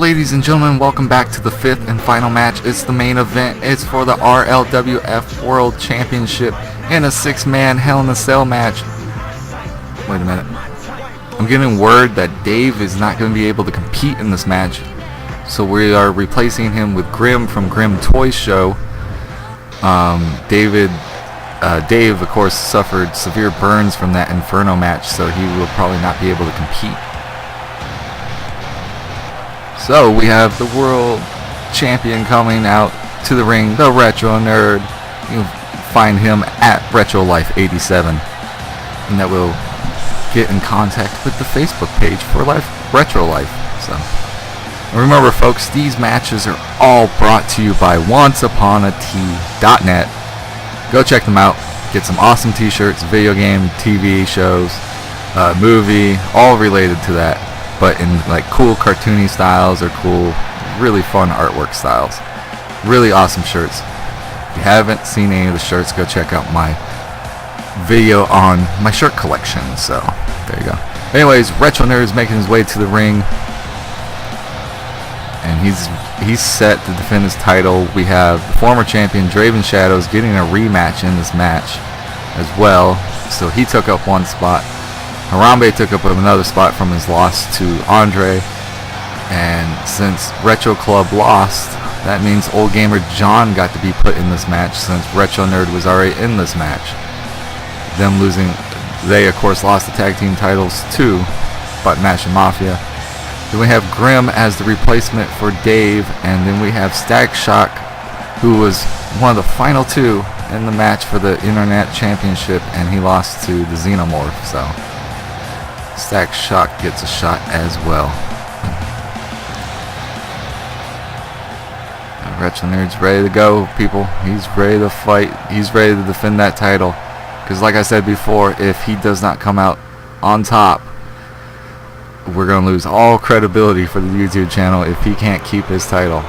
ladies and gentlemen, welcome back to the fifth and final match. It's the main event. It's for the RLWF World Championship in a 6-man Hell in a Cell match. Wait a minute. I'm getting word that Dave is not going to be able to compete in this match. So we are replacing him with Grim from Grim Toy Show. Dave, of course, suffered severe burns from that Inferno match, so he will probably not be able to compete. So we have the world champion coming out to the ring, the Retro Nerd. You'll find him at RetroLife87, and that will get in contact with the Facebook page for Retro Life. So remember, folks, these matches are all brought to you by OnceUponAT.net. Go check them out. Get some awesome t-shirts, video game, TV shows, movie, all related to that, but in like cool cartoony styles or cool, really fun artwork styles. Really awesome shirts. If you haven't seen any of the shirts, go check out my video on my shirt collection. So there you go. Anyways, Retro Nerd is making his way to the ring, and he's set to defend his title. We have the former champion Draven Shadows getting a rematch in this match as well. So he took up one spot. Harambe took up another spot from his loss to Andre. And since Retro Club lost, that means Old Gamer John got to be put in this match since Retro Nerd was already in this match. Them losing, they of course lost the tag team titles to Button Mash and Mafia. Then we have Grim as the replacement for Dave, and then we have Static Shock, who was one of the final two in the match for the Internet Championship, and he lost to the Xenomorph, so Static Shock gets a shot as well. Retro Nerd's ready to go, people. He's ready to fight. He's ready to defend that title. Because like I said before, if he does not come out on top, we're going to lose all credibility for the YouTube channel if he can't keep his title.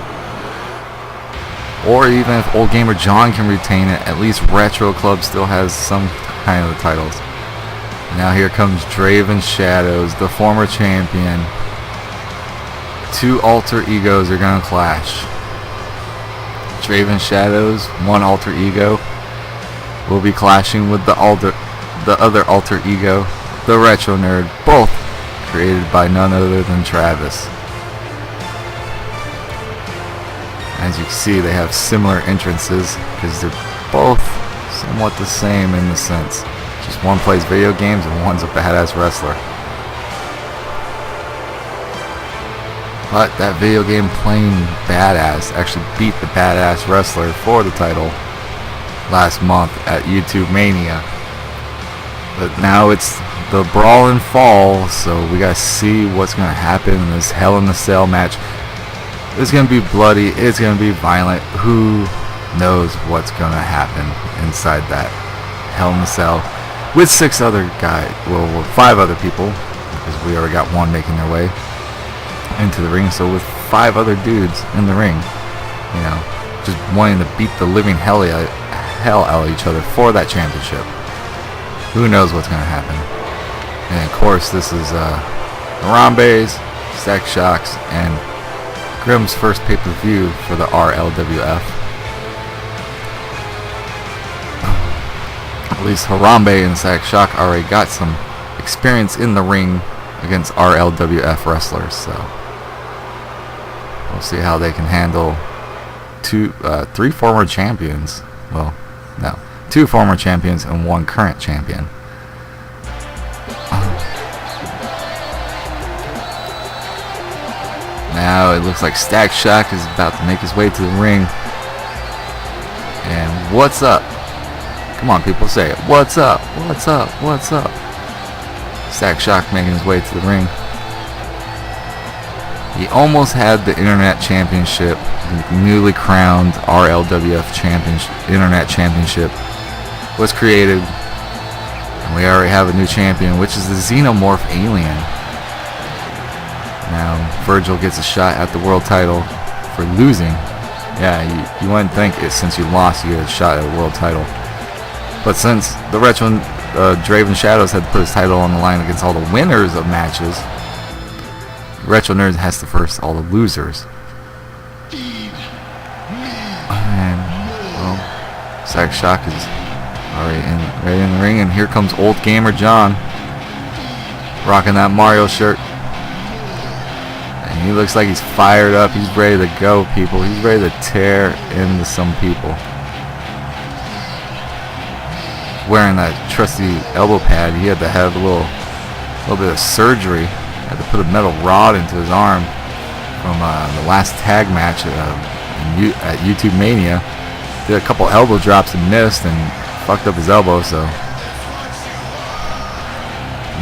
Or even if Old Gamer John can retain it, at least Retro Club still has some kind of the titles. Now here comes Draven Shadows, the former champion. Two alter egos are going to clash. Draven Shadows, one alter ego, will be clashing with the other alter ego, the Retro Nerd, both created by none other than Travis. As you can see, they have similar entrances because they're both somewhat the same in the sense. Just one plays video games and one's a badass wrestler. But that video game playing badass actually beat the badass wrestler for the title last month at YouTube Mania. But now it's the Brawl and Fall, so we gotta see what's gonna happen in this Hell in a Cell match. It's gonna be bloody, it's gonna be violent. Who knows what's gonna happen inside that Hell in a Cell with 6 other guys, well 5 other people, because we already got one making their way into the ring. So with 5 other dudes in the ring, you know, just wanting to beat the living hell out of each other for that championship. Who knows what's gonna happen? And of course, this is Harambe's, Static Shock's, and Grim's first pay-per-view for the RLWF. At least Harambe and Static Shock already got some experience in the ring against RLWF wrestlers, so we'll see how they can handle 3 former champions. Well, no, 2 former champions and 1 current champion. Now it looks like Static Shock is about to make his way to the ring. And what's up? Come on, people, say it. What's up? What's up? What's up? Static Shock making his way to the ring. He almost had the Internet Championship, the newly crowned RLWF Internet Championship was created. And we already have a new champion, which is the Xenomorph Alien. Now, Virgil gets a shot at the world title for losing. Yeah, you wouldn't think it, since you lost, you get a shot at a world title. But since the Retro Draven Shadows had to put his title on the line against all the winners of matches, Retro Nerd has to first all the losers. And, well, Sack Shock is already right in the ring. And here comes Old Gamer John, rocking that Mario shirt. And he looks like he's fired up. He's ready to go, people. He's ready to tear into some people. Wearing that trusty elbow pad, he had to have a little bit of surgery. Had to put a metal rod into his arm from the last tag match at YouTube Mania. Did a couple elbow drops and missed and fucked up his elbow, so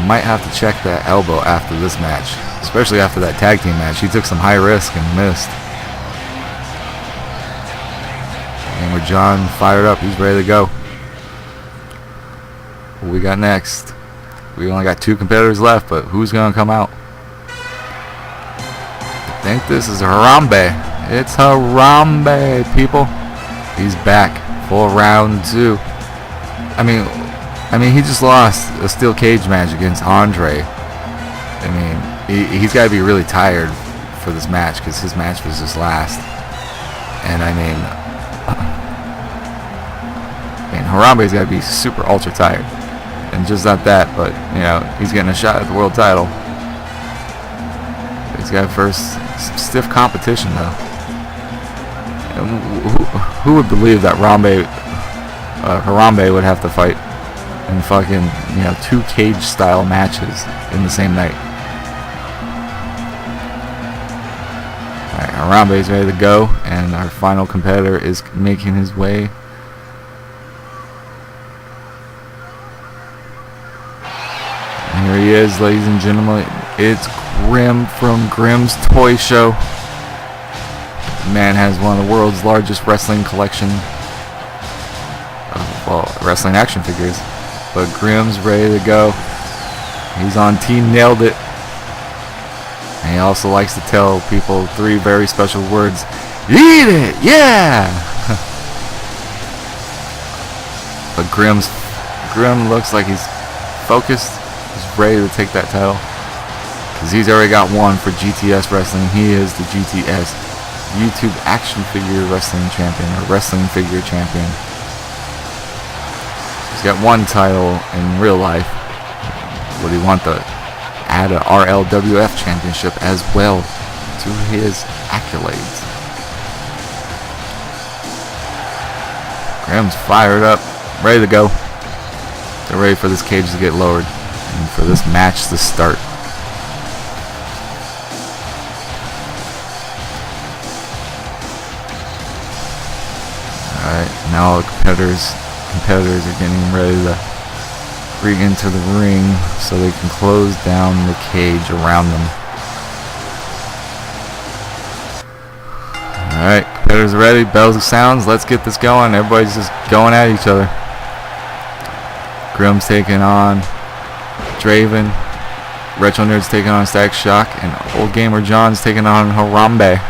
might have to check that elbow after this match, especially after that tag team match. He took some high risk and missed. And with John fired up, he's ready to go. What we got next? We only got 2 competitors left, but who's gonna come out? I think this is Harambe. It's Harambe, people. He's back for round 2. I mean, he just lost a steel cage match against Andre. I mean, he's got to be really tired for this match because his match was just last. And I mean, Harambe's got to be super ultra tired. And just not that, but you know, he's getting a shot at the world title. He's got first some stiff competition though. And who would believe that Harambe would have to fight in fucking, you know, 2 cage style matches in the same night? Alright, Harambe's ready to go, and our final competitor is making his way. And here he is, ladies and gentlemen. It's Grim from Grimm's Toy Show. The man has one of the world's largest wrestling collection of, well, wrestling action figures. But Grimm's ready to go. He's on Team Nailed It. And he also likes to tell people 3 very special words. Eat it! Yeah! But Grim looks like he's focused. He's ready to take that title. Because he's already got one for GTS Wrestling. He is the GTS YouTube Action Figure Wrestling Champion, or Wrestling Figure Champion. He's got 1 title in real life. Would he want to add an RLWF championship as well to his accolades? Graham's fired up, ready to go. They're ready for this cage to get lowered and for this match to start. Alright, now all the competitors are getting ready to bring into the ring so they can close down the cage around them. Alright, competitors are ready, bells and sounds, let's get this going. Everybody's just going at each other. Grimm's taking on Draven, Retro Nerd's taking on Stack Shock, and Old Gamer John's taking on Harambe.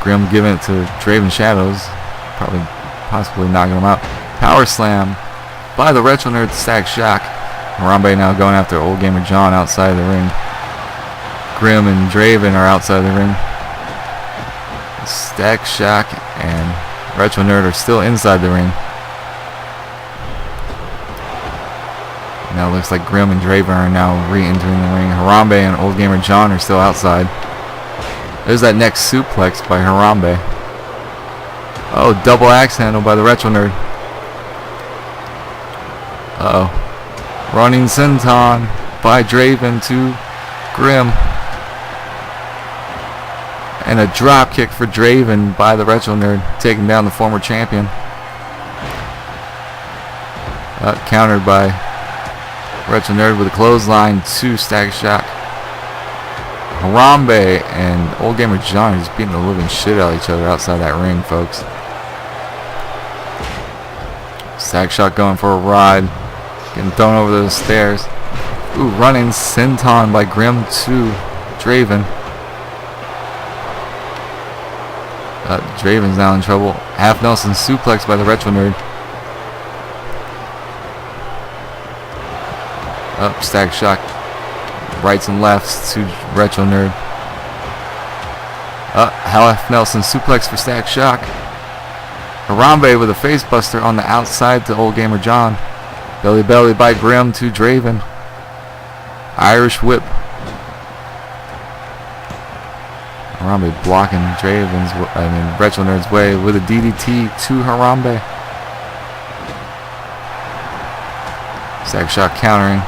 Grim giving it to Draven Shadows, possibly knocking him out. Power Slam by the Retro Nerd Stack Shock. Harambe now going after Old Gamer John outside the ring. Grim and Draven are outside the ring. Stack Shock and Retro Nerd are still inside the ring. Now it looks like Grim and Draven are now re-entering the ring. Harambe and Old Gamer John are still outside. There's that next suplex by Harambe. Oh, double axe handle by the Retro Nerd. Uh-oh. Running senton by Draven to Grim. And a drop kick for Draven by the Retro Nerd, taking down the former champion. Countered by Retro Nerd with a clothesline to Stack Shock. Harambe and Old Gamer John are just beating the living shit out of each other outside that ring, folks. Stack Shock going for a ride. Getting thrown over those stairs. Ooh, running senton by Grim to Draven. Draven's now in trouble. Half Nelson suplex by the Retro Nerd. Up, stack shock. Rights and lefts to Retro Nerd. Hell F. Nelson suplex for stack shock. Harambe with a face buster on the outside to Old Gamer John. Belly belly by Grim to Draven. Irish whip. Harambe blocking Retro Nerd's way with a DDT to Harambe. Stack shock countering.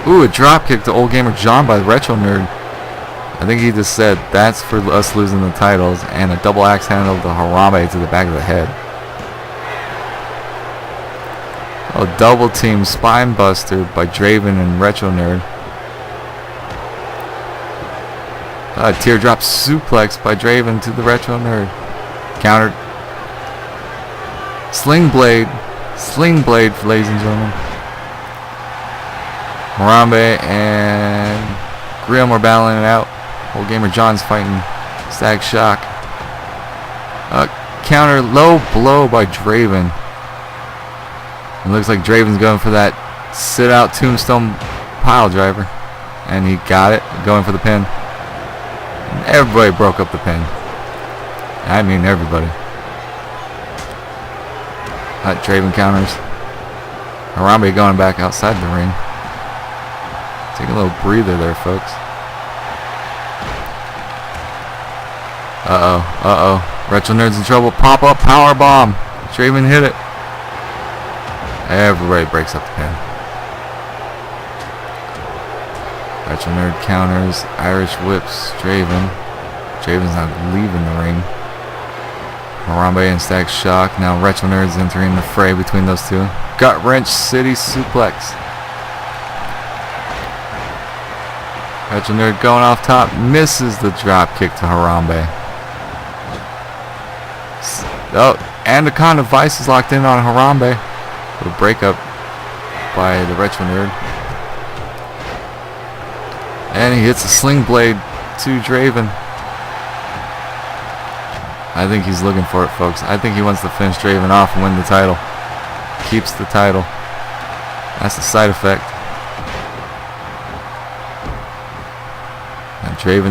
Ooh, a drop kick to Old Gamer John by the Retro Nerd. I think he just said that's for us losing the titles, and a double axe handle to Harambe to the back of the head. A double team spine buster by Draven and Retro Nerd. A teardrop suplex by Draven to the Retro Nerd. Countered. Sling blade, ladies and gentlemen. Harambe and Grim are battling it out. Old Gamer John's fighting Stag Shock. Counter low blow by Draven. It looks like Draven's going for that sit out tombstone pile driver. And he got it, going for the pin. And everybody broke up the pin. I mean everybody. Draven counters. Harambe going back outside the ring. Take a little breather there, folks. Retro Nerd's in trouble. Pop up power bomb. Draven hit it. Everybody breaks up the pin. Retro Nerd counters. Irish whips Draven. Draven's not leaving the ring. Harambe and Stack Shock. Now Retro Nerd's entering the fray between those two. Gut wrench city suplex. Retro Nerd going off top. Misses the drop kick to Harambe. Anaconda Vice is locked in on Harambe. A breakup by the Retro Nerd. And he hits a sling blade to Draven. I think he's looking for it, folks. I think he wants to finish Draven off and win the title. Keeps the title. That's the side effect. And Draven